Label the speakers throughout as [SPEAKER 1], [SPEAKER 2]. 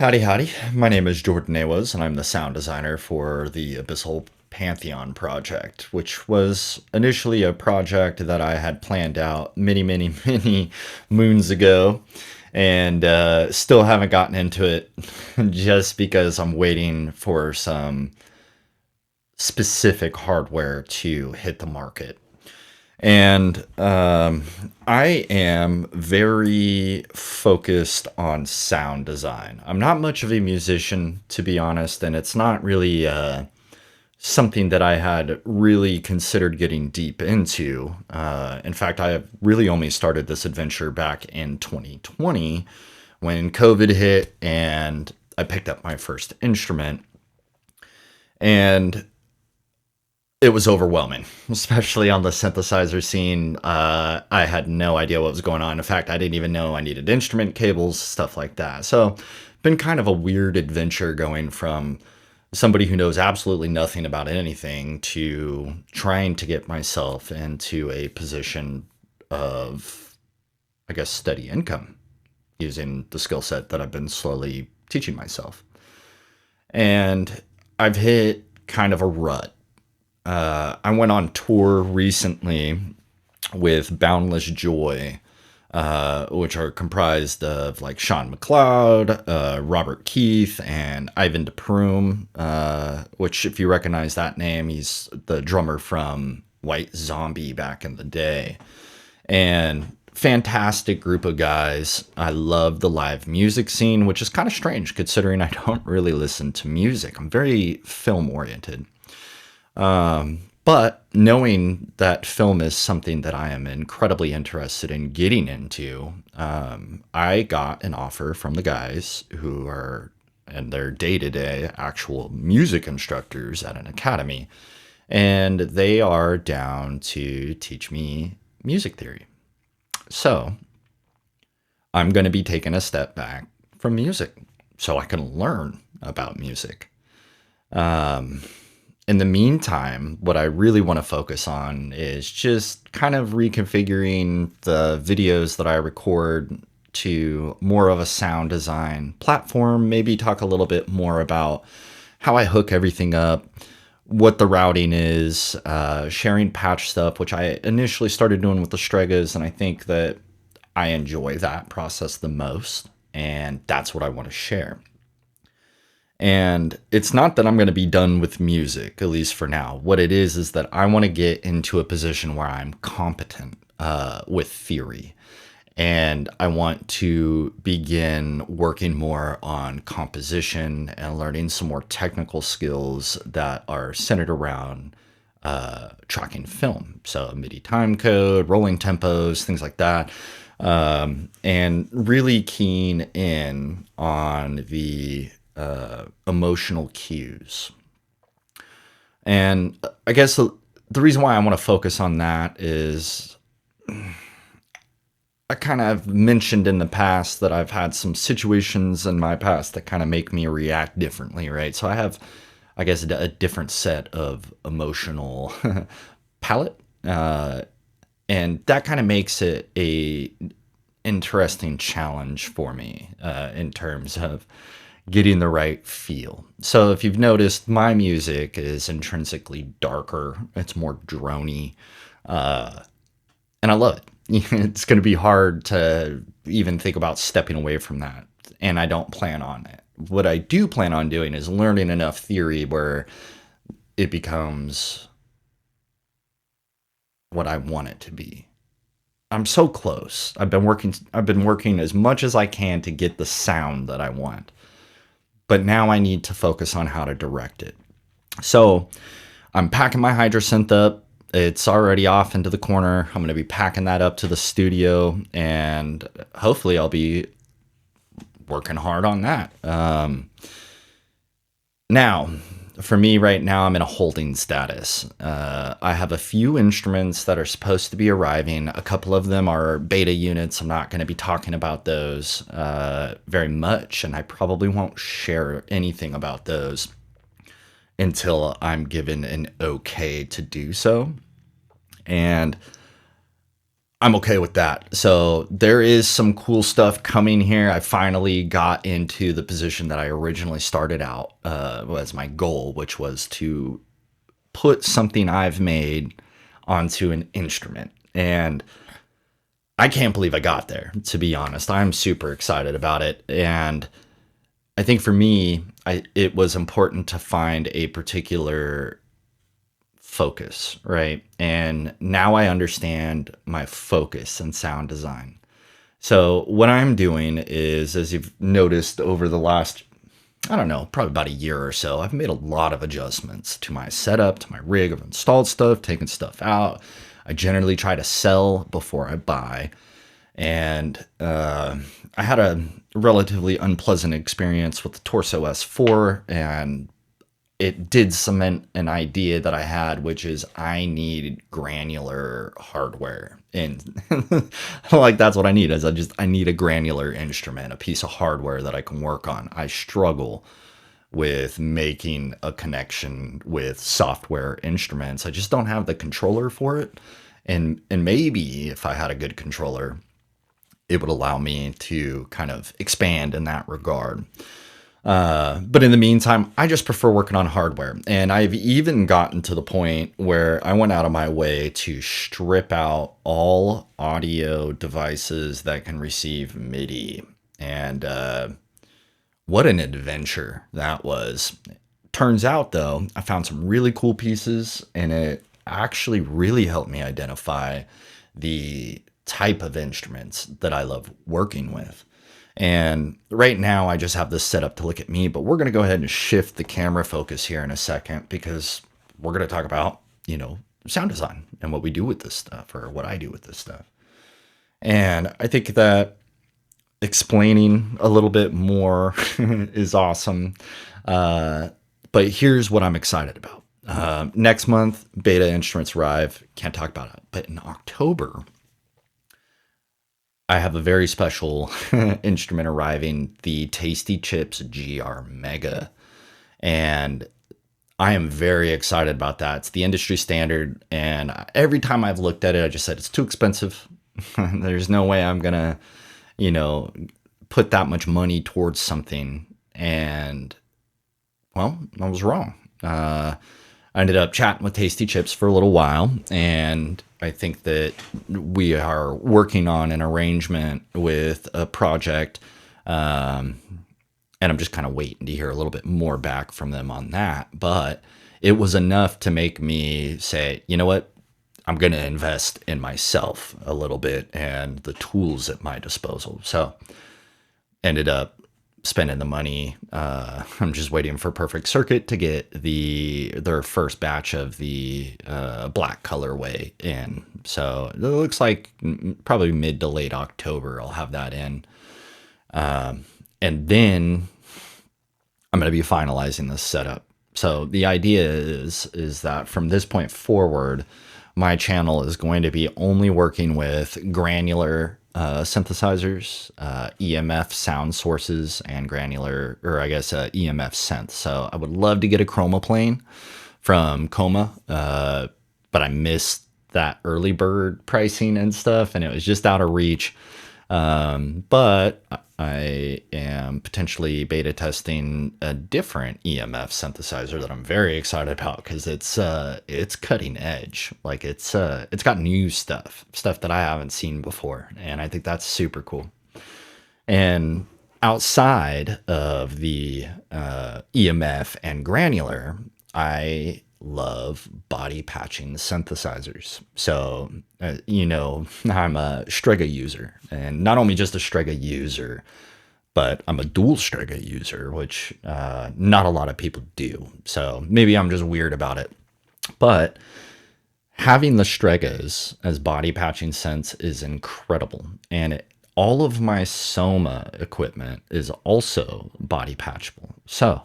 [SPEAKER 1] Howdy, howdy. My name is Jordan Awas, and I'm the sound designer for the Abyssal Pantheon project, which was initially a project that I had planned out many, many, many moons ago, and still haven't gotten into it just because I'm waiting for some specific hardware to hit the market. And I am very focused on sound design. I'm not much of a musician, to be honest, and it's not really something that I had really considered getting deep into. In fact, I have really only started this adventure back in 2020 when COVID hit and I picked up my first instrument. And it was overwhelming, especially on the synthesizer scene. I had no idea what was going on. In fact, I didn't even know I needed instrument cables, stuff like that. So, been kind of a weird adventure going from somebody who knows absolutely nothing about anything to trying to get myself into a position of, I guess, steady income using the skill set that I've been slowly teaching myself. And I've hit kind of a rut. I went on tour recently with Boundless Joy, which are comprised of like Sean McLeod, Robert Keith, and Ivan DePrume, which, if you recognize that name, he's the drummer from White Zombie back in the day. And fantastic group of guys. I love the live music scene, which is kind of strange considering I don't really listen to music. I'm very film oriented. But knowing that film is something that I am incredibly interested in getting into, I got an offer from the guys who are, and they're day-to-day actual music instructors at an academy, and they are down to teach me music theory. So I'm going to be taking a step back from music so I can learn about music. In the meantime, what I really want to focus on is just kind of reconfiguring the videos that I record to more of a sound design platform. Maybe talk a little bit more about how I hook everything up, what the routing is, sharing patch stuff, which I initially started doing with the Stregas, and I think that I enjoy that process the most, and that's what I want to share. And it's not that I'm going to be done with music, at least for now. What it is that I want to get into a position where I'm competent with theory. And I want to begin working more on composition and learning some more technical skills that are centered around tracking film. So MIDI time code, rolling tempos, things like that. And really keen in on the emotional cues. And I guess the reason why I want to focus on that is I kind of mentioned in the past that I've had some situations in my past that kind of make me react differently, right? So I have, I guess, a different set of emotional palette. And that kind of makes it a interesting challenge for me in terms of getting the right feel. So if you've noticed, my music is intrinsically darker. It's more droney, and I love it. It's going to be hard to even think about stepping away from that, and I don't plan on it. What I do plan on doing is learning enough theory where it becomes what I want it to be. I'm so close. I've been working as much as I can to get the sound that I want. But now I need to focus on how to direct it. So I'm packing my Hydrosynth up. It's already off into the corner. I'm going to be packing that up to the studio, and hopefully I'll be working hard on that. Now, for me right now, I'm in a holding status. I have a few instruments that are supposed to be arriving. A couple of them are beta units. I'm not going to be talking about those very much, and I probably won't share anything about those until I'm given an okay to do so. And I'm okay with that. So there is some cool stuff coming here. I finally got into the position that I originally started out was my goal, which was to put something I've made onto an instrument. And I can't believe I got there, to be honest. I'm super excited about it. And I think for me, it was important to find a particular focus, right? And now I understand my focus in sound design. So what I'm doing is, as you've noticed over the last, I don't know, probably about a year or so, I've made a lot of adjustments to my setup, to my rig. I've installed stuff, taken stuff out. I generally try to sell before I buy. And I had a relatively unpleasant experience with the Torso S4, and it did cement an idea that I had, which is I need granular hardware. And like that's what I need is I need a granular instrument, a piece of hardware that I can work on. I struggle with making a connection with software instruments. I just don't have the controller for it. And maybe if I had a good controller, it would allow me to kind of expand in that regard. But in the meantime, I just prefer working on hardware. And I've even gotten to the point where I went out of my way to strip out all audio devices that can receive MIDI. And what an adventure that was. Turns out, though, I found some really cool pieces, and it actually really helped me identify the type of instruments that I love working with. And right now I just have this set up to look at me, but we're going to go ahead and shift the camera focus here in a second because we're going to talk about, sound design and what we do with this stuff or what I do with this stuff. And I think that explaining a little bit more is awesome. But here's what I'm excited about. Next month, beta instruments arrive. Can't talk about it. But in October, I have a very special instrument arriving, the Tasty Chips GR Mega. And I am very excited about that. It's the industry standard. And every time I've looked at it, I just said it's too expensive. There's no way I'm going to, put that much money towards something. And, well, I was wrong. I ended up chatting with Tasty Chips for a little while, and I think that we are working on an arrangement with a project, and I'm just kind of waiting to hear a little bit more back from them on that. But it was enough to make me say, you know what? I'm going to invest in myself a little bit and the tools at my disposal. So ended up spending the money. I'm just waiting for Perfect Circuit to get their first batch of the black colorway in. So it looks like probably mid to late October I'll have that in. And then I'm going to be finalizing this setup. So the idea is that from this point forward, my channel is going to be only working with granular synthesizers, EMF sound sources, and granular, or I guess EMF synth. So I would love to get a chroma plane from Coma, but I missed that early bird pricing and stuff, and it was just out of reach. But I am potentially beta testing a different EMF synthesizer that I'm very excited about because it's cutting edge. Like it's got new stuff that I haven't seen before, and I think that's super cool. And outside of the EMF and granular, I love body patching synthesizers. So, I'm a Strega user, and not only just a Strega user, but I'm a dual Strega user, which not a lot of people do. So maybe I'm just weird about it. But having the Stregas as body patching synths is incredible. And all of my Soma equipment is also body patchable. So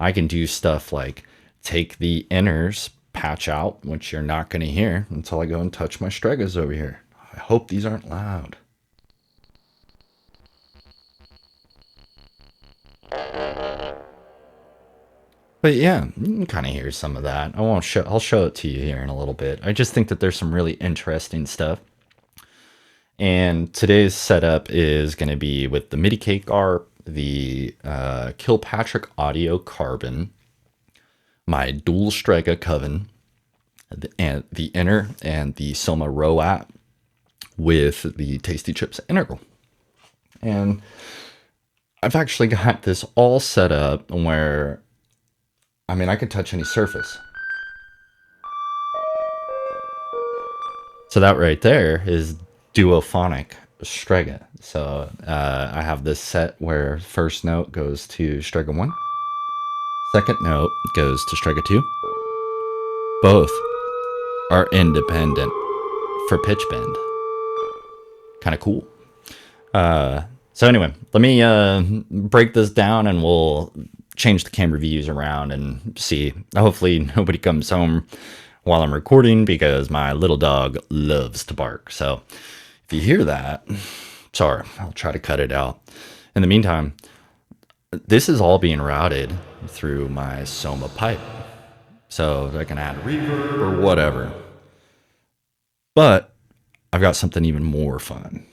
[SPEAKER 1] I can do stuff like take the inners, patch out, which you're not going to hear until I go and touch my Stregas over here. I hope these aren't loud. But yeah, you can kind of hear some of that. I'll show it to you here in a little bit. I just think that there's some really interesting stuff. And today's setup is going to be with the MIDI cake ARP, the Kilpatrick Audio Carbon, my dual Strega Coven, and the Inner and the Soma Roat with the Tasty Chips Integral. And I've actually got this all set up where, I mean, I could touch any surface. So that right there is duophonic Strega. So I have this set where first note goes to Strega 1, second note goes to Strega 2. Both are independent for pitch bend. Kind of cool. So anyway, let me break this down and we'll change the camera views around and see. Hopefully nobody comes home while I'm recording because my little dog loves to bark. So if you hear that, sorry, I'll try to cut it out. In the meantime, this is all being routed through my Soma pipe. So I can add reverb or whatever. But I've got something even more fun.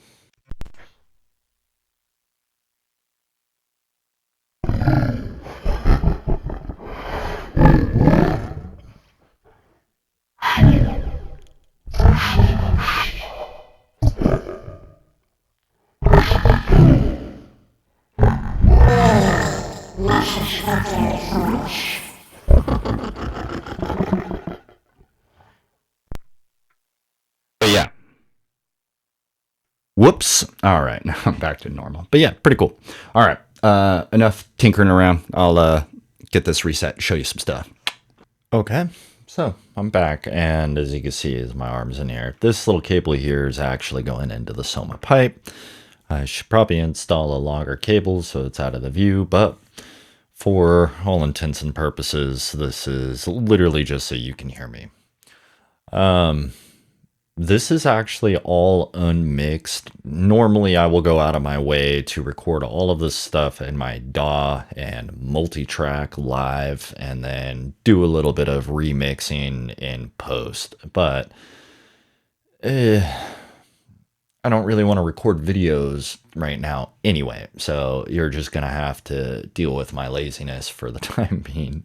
[SPEAKER 1] But yeah. Whoops. All right. Now I'm back to normal. But yeah, pretty cool. All right. Enough tinkering around. I'll get this reset and show you some stuff. Okay. So I'm back, and as you can see, as my arm's in the air, this little cable here is actually going into the Soma pipe. I should probably install a longer cable so it's out of the view, but for all intents and purposes, this is literally just so you can hear me. This is actually all unmixed. Normally, I will go out of my way to record all of this stuff in my DAW and multi-track live and then do a little bit of remixing in post. But I don't really want to record videos right now anyway, so you're just going to have to deal with my laziness for the time being.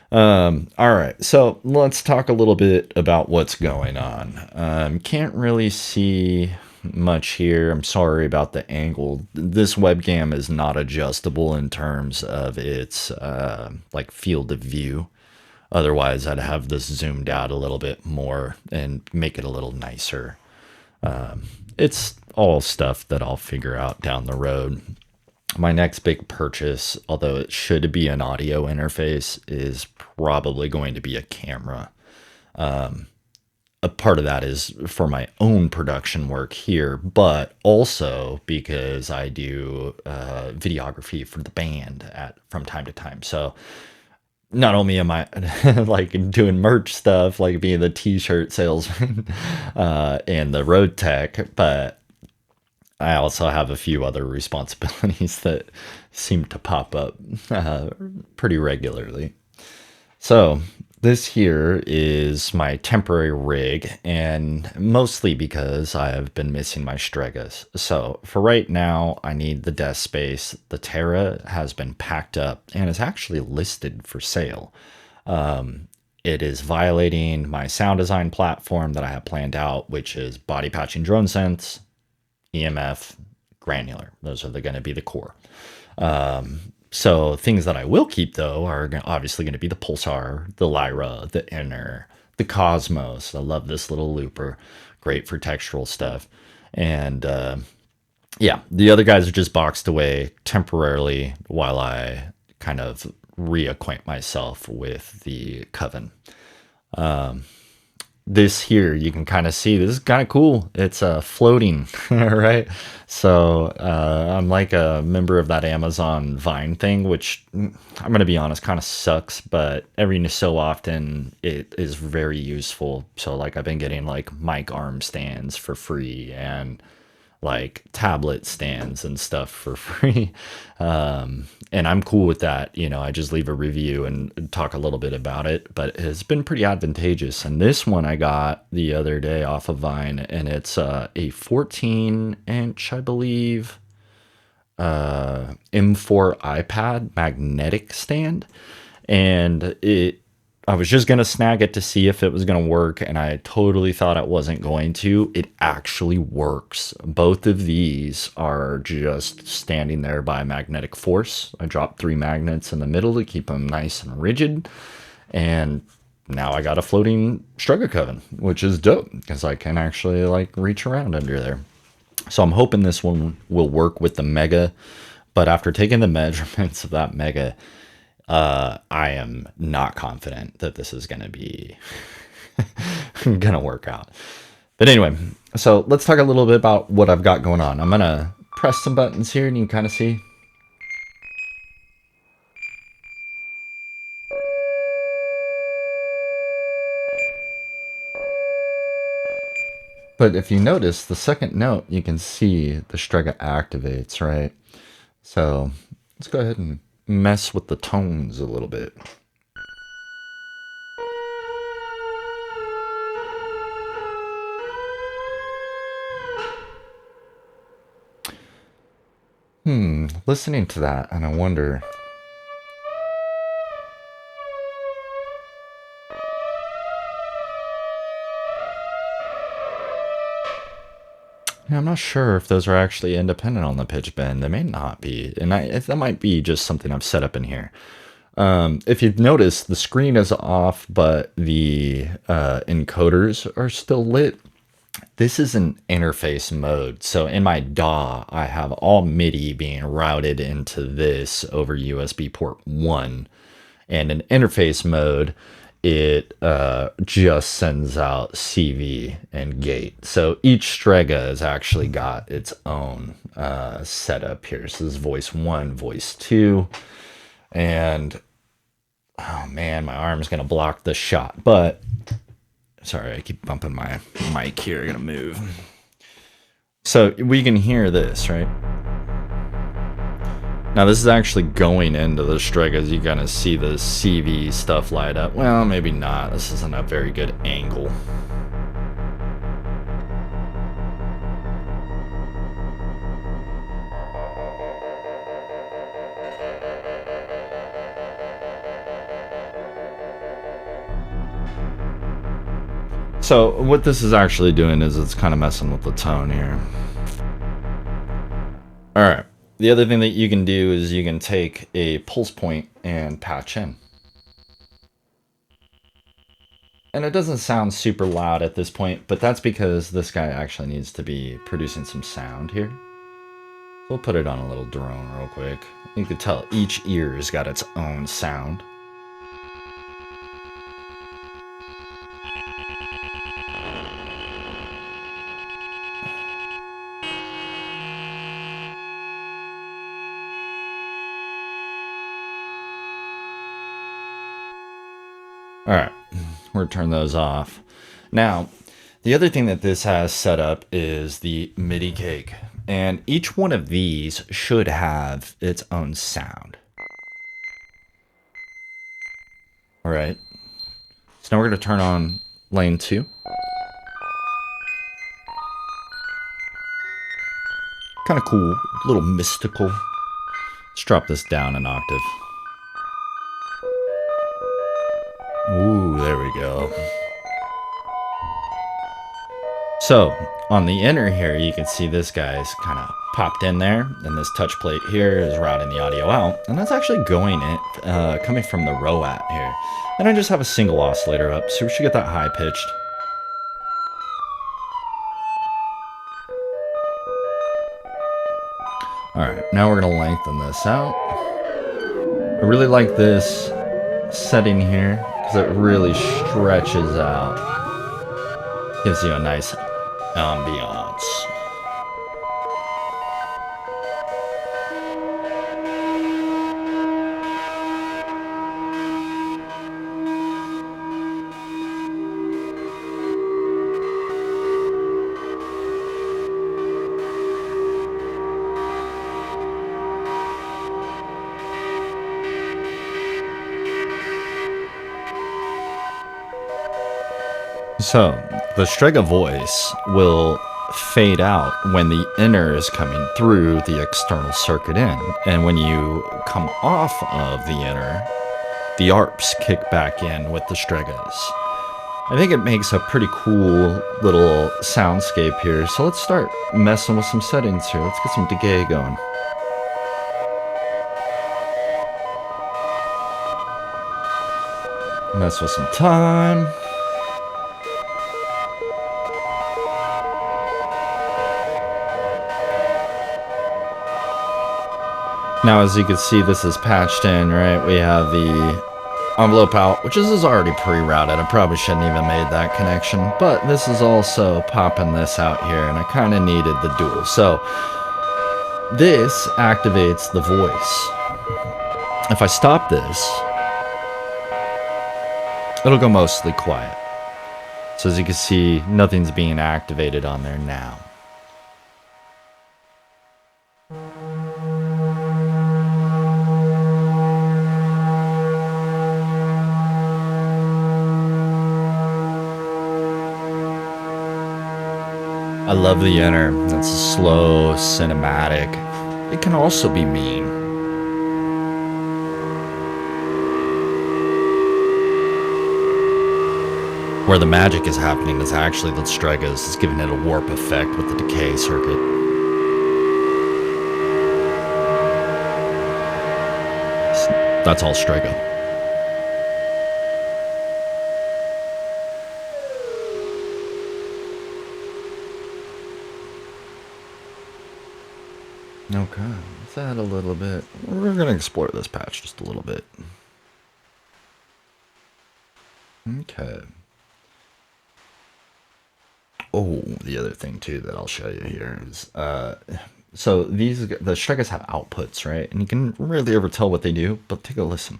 [SPEAKER 1] All right, so let's talk a little bit about what's going on. Can't really see much here. I'm sorry about the angle. This webcam is not adjustable in terms of its like field of view. Otherwise, I'd have this zoomed out a little bit more and make it a little nicer. It's all stuff that I'll figure out down the road. My next big purchase, although it should be an audio interface, is probably going to be a camera. A part of that is for my own production work here, but also because I do videography for the band from time to time. So not only am I like doing merch stuff, like being the t-shirt salesman and the road tech, but I also have a few other responsibilities that seem to pop up pretty regularly. So this here is my temporary rig, and mostly because I have been missing my Stregas. So for right now, I need the desk space. The Terra has been packed up and is actually listed for sale. It is violating my sound design platform that I have planned out, which is body patching drone sense, EMF, granular. Those are going to be the core. So things that I will keep, though, are obviously going to be the Pulsar, the Lyra, the Inner, the Cosmos. I love this little looper. Great for textural stuff. And yeah, the other guys are just boxed away temporarily while I kind of reacquaint myself with the Coven. This here, you can kind of see, this is kind of cool. It's floating, right? So I'm like a member of that Amazon Vine thing, which I'm going to be honest, kind of sucks, but every so often it is very useful. So like I've been getting like mic arm stands for free and like tablet stands and stuff for free. And I'm cool with that. You know, I just leave a review and talk a little bit about it, but it's been pretty advantageous. And this one I got the other day off of Vine, and it's a 14 inch, I believe, M4 iPad magnetic stand. And I was just going to snag it to see if it was going to work, and I totally thought it wasn't going to. It actually works. Both of these are just standing there by magnetic force. I dropped 3 magnets in the middle to keep them nice and rigid, and now I got a floating Strega coven, which is dope because I can actually like reach around under there. So I'm hoping this one will work with the Mega, but after taking the measurements of that Mega, I am not confident that this is going to be going to work out. But anyway, so let's talk a little bit about what I've got going on. I'm going to press some buttons here and you can kind of see. But if you notice the second note, you can see the Strega activates, right? So let's go ahead and mess with the tones a little bit. Listening to that, and I wonder. Yeah, I'm not sure if those are actually independent on the pitch bend. They may not be, and that might be just something I've set up in here. If you've noticed, the screen is off, but the encoders are still lit. This is an interface mode. So in my DAW, I have all MIDI being routed into this over USB port 1. And in interface mode, it just sends out CV and gate. So each Strega has actually got its own setup here. So this is voice 1, voice 2. And oh man, my arm's going to block the shot. But sorry, I keep bumping my mic here. I'm going to move. So we can hear this, right? Now this is actually going into the Stregas. You kind of see the CV stuff light up. Well, maybe not. This isn't a very good angle. So what this is actually doing is it's kind of messing with the tone here. All right. The other thing that you can do is you can take a pulse point and patch in. And it doesn't sound super loud at this point, but that's because this guy actually needs to be producing some sound here. We'll put it on a little drone real quick. You can tell each ear's got its own sound. All right, we're gonna turn those off. Now, the other thing that this has set up is the MIDI cake, and each one of these should have its own sound. All right, so now we're gonna turn on lane 2. Kind of cool, a little mystical. Let's drop this down an octave. Ooh, there we go. So, on the inner here, you can see this guy's kind of popped in there, and this touch plate here is routing the audio out, and that's actually going in, coming from the ROAT here. And I just have a single oscillator up, so we should get that high pitched. Alright, now we're going to lengthen this out. I really like this setting here, because it really stretches out. Gives you a nice ambiance. So, the Strega voice will fade out when the inner is coming through the external circuit in. And when you come off of the inner, the ARPs kick back in with the Stregas. I think it makes a pretty cool little soundscape here. So let's start messing with some settings here. Let's get some decay going. Mess with some time. Now, as you can see, this is patched in, right? We have the envelope out, which is already pre-routed. I probably shouldn't even made that connection, but this is also popping this out here, and I kind of needed the dual. So this activates the voice. If I stop this, it'll go mostly quiet. So as you can see, nothing's being activated on there now. I love the inner. That's a slow, cinematic. It can also be mean. Where the magic is happening is actually the Stregas is giving it a warp effect with the decay circuit. That's all Strega. Okay, let's add a little bit. We're going to explore this patch just a little bit. Okay. Oh, the other thing too that I'll show you here is, so the Stregas have outputs, right? And you can rarely ever tell what they do, but take a listen.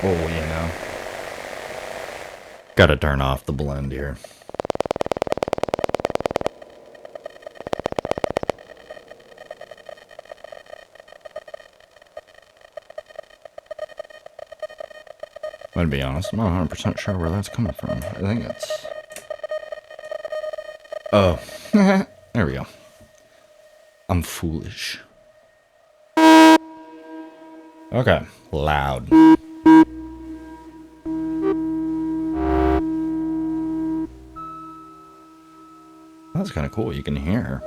[SPEAKER 1] Oh, you know. Gotta turn off the blend here. I'm gonna be honest, I'm not 100% sure where that's coming from. I think it's... Oh. There we go. I'm foolish. Okay. Loud. That's kind of cool. You can hear.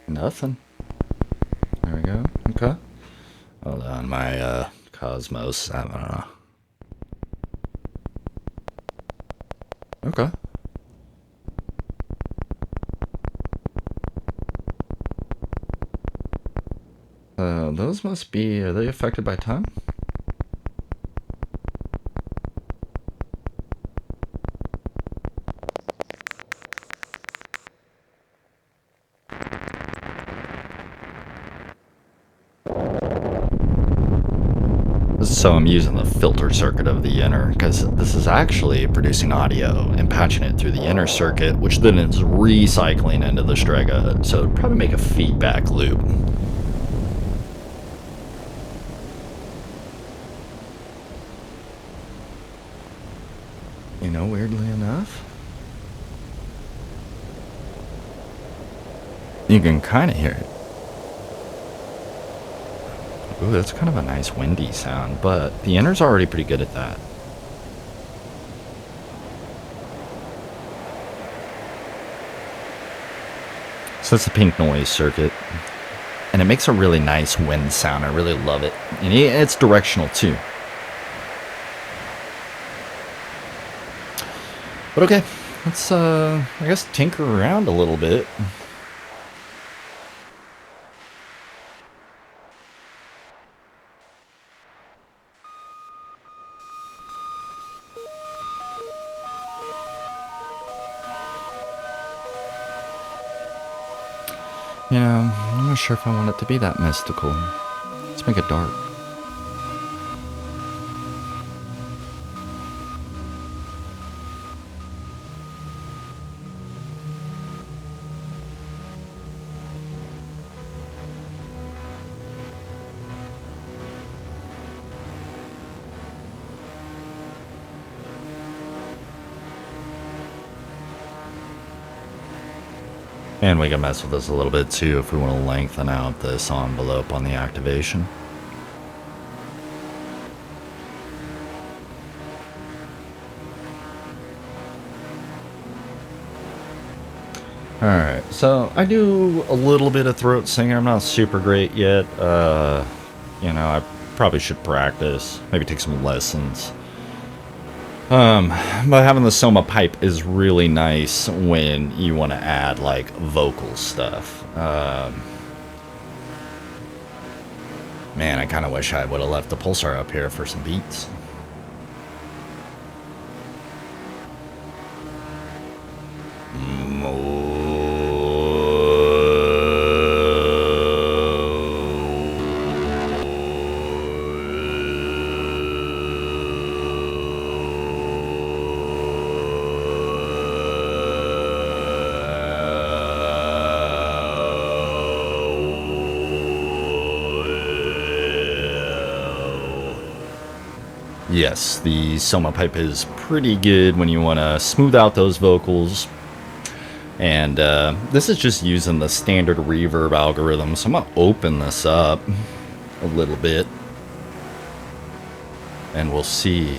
[SPEAKER 1] Nothing. There we go. Okay. Hold on, my Cosmos. I don't know. Okay. Those must be, are they affected by time? So I'm using the filter circuit of the inner, because this is actually producing audio and patching it through the inner circuit, which then is recycling into the Strega, so it'd probably make a feedback loop. You know, weirdly enough, you can kind of hear it. Ooh, that's kind of a nice windy sound, but the inner's already pretty good at that. So that's the pink noise circuit, and it makes a really nice wind sound. I really love it, and it's directional too. But okay, let's I guess tinker around a little bit. I'm not sure if I want it to be that mystical. Let's make it dark. And we can mess with this a little bit too if we want to lengthen out this envelope on the activation. Alright, so I do a little bit of throat singing. I'm not super great yet. I probably should practice, maybe take some lessons. But having the Soma pipe is really nice when you want to add, like, vocal stuff. Man, I kind of wish I would have left the pulsar up here for some beats. Yes, the Soma pipe is pretty good when you want to smooth out those vocals. And this is just using the standard reverb algorithm, so I'm going to open this up a little bit. And we'll see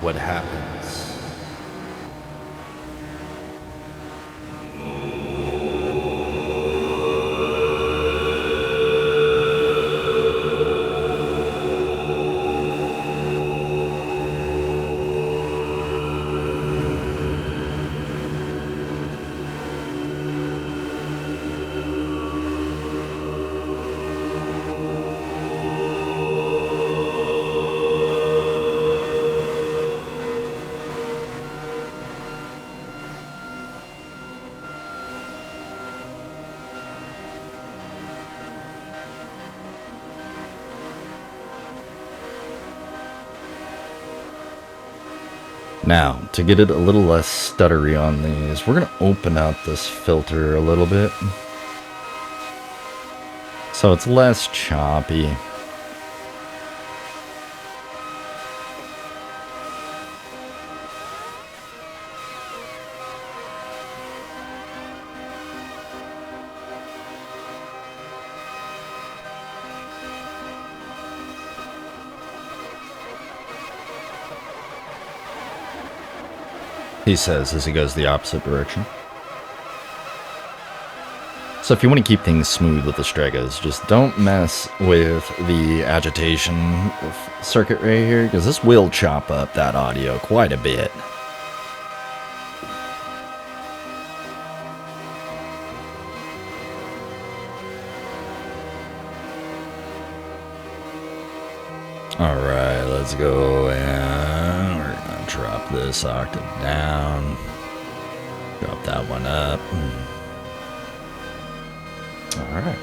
[SPEAKER 1] what happens. Now, to get it a little less stuttery on these, we're going to open up this filter a little bit, so it's less choppy. He says as he goes the opposite direction. So if you want to keep things smooth with the Stregas, just don't mess with the agitation circuit right here, because this will chop up that audio quite a bit. Alright, let's go and we're going to drop this octave down. Drop that one up. Alright.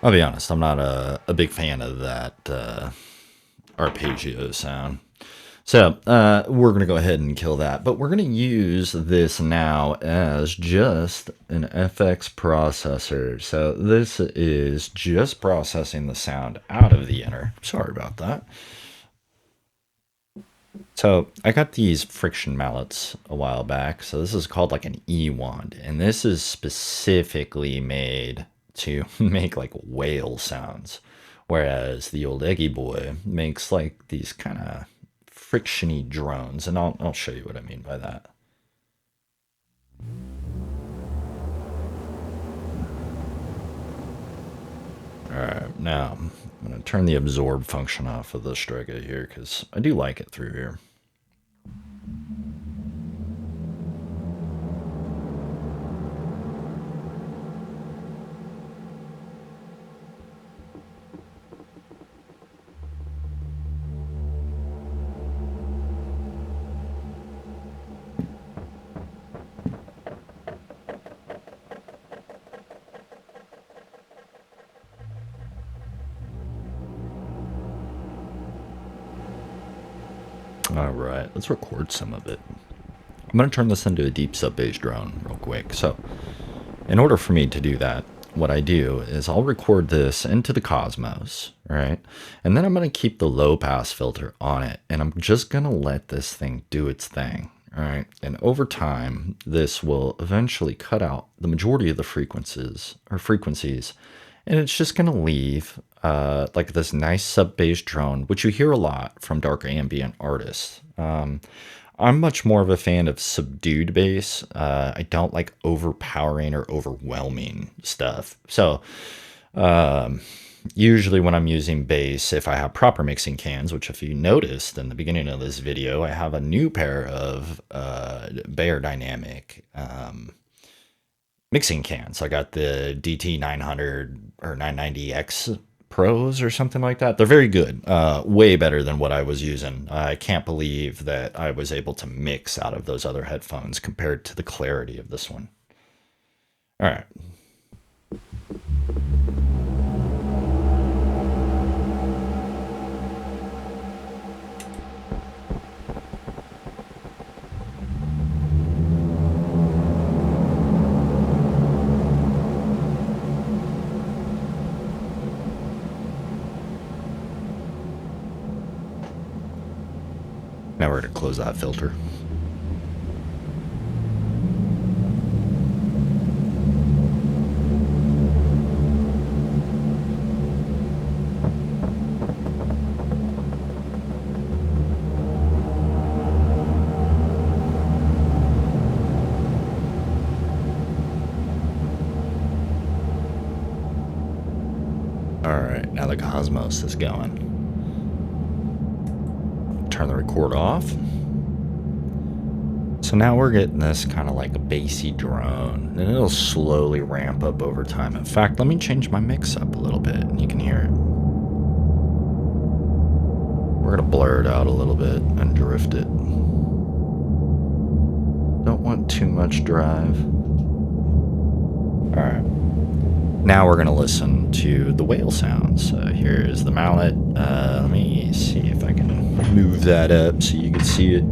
[SPEAKER 1] I'll be honest, I'm not a big fan of that arpeggio sound. So we're going to go ahead and kill that, but we're going to use this now as just an FX processor. So this is just processing the sound out of the inner. Sorry about that. So I got these friction mallets a while back. So this is called like an E-wand, and this is specifically made to make like whale sounds, whereas the old Eggy Boy makes like these kind of frictiony drones, and I'll show you what I mean by that. Alright, now I'm going to turn the absorb function off of the Strega here because I do like it through here. All right, let's record some of it. I'm going to turn this into a deep sub-bass drone real quick. So in order for me to do that, what I do is I'll record this into the Cosmos, right? And then I'm going to keep the low pass filter on it, and I'm just going to let this thing do its thing, all right? And over time, this will eventually cut out the majority of the frequencies, and it's just going to leave like this nice sub-bass drone, which you hear a lot from dark ambient artists. I'm much more of a fan of subdued bass. I don't like overpowering or overwhelming stuff. So usually when I'm using bass, if I have proper mixing cans, which if you noticed in the beginning of this video, I have a new pair of Bear Dynamic mixing cans. I got the DT 900 or 990X Pros or something like that. They're very good, way better than what I was using. I can't believe that I was able to mix out of those other headphones compared to the clarity of this one. All right. Now we're going to close that filter. All right, now the Cosmos is going. Turn the record off. So now we're getting this kind of like a bassy drone, and it'll slowly ramp up over time. In fact, let me change my mix up a little bit and you can hear it. We're gonna blur it out a little bit and drift it. Don't want too much drive. All right. Now we're gonna listen to the whale sounds. Here's the mallet. Let me see if I can move that up so you can see it.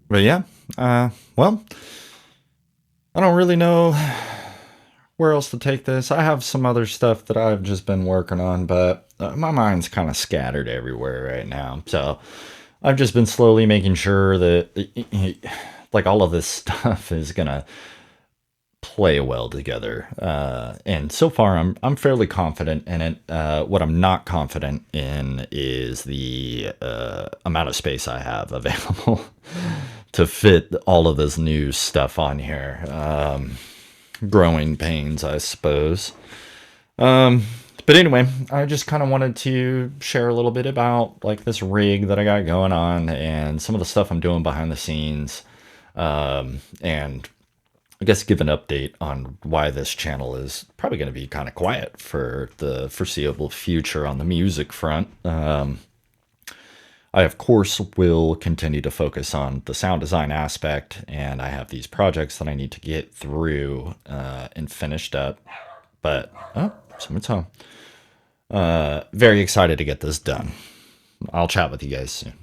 [SPEAKER 1] But yeah, well, I don't really know where else to take this. I have some other stuff that I've just been working on, but my mind's kind of scattered everywhere right now. So I've just been slowly making sure that like all of this stuff is gonna play well together. And so far, I'm fairly confident in it. What I'm not confident in is the amount of space I have available to fit all of this new stuff on here. Growing pains, I suppose. Um, but anyway, I just kind of wanted to share a little bit about like this rig that I got going on and some of the stuff I'm doing behind the scenes. And I guess give an update on why this channel is probably going to be kind of quiet for the foreseeable future on the music front. I, of course, will continue to focus on the sound design aspect, and I have these projects that I need to get through and finished up. But, oh, someone's home. Very excited to get this done. I'll chat with you guys soon.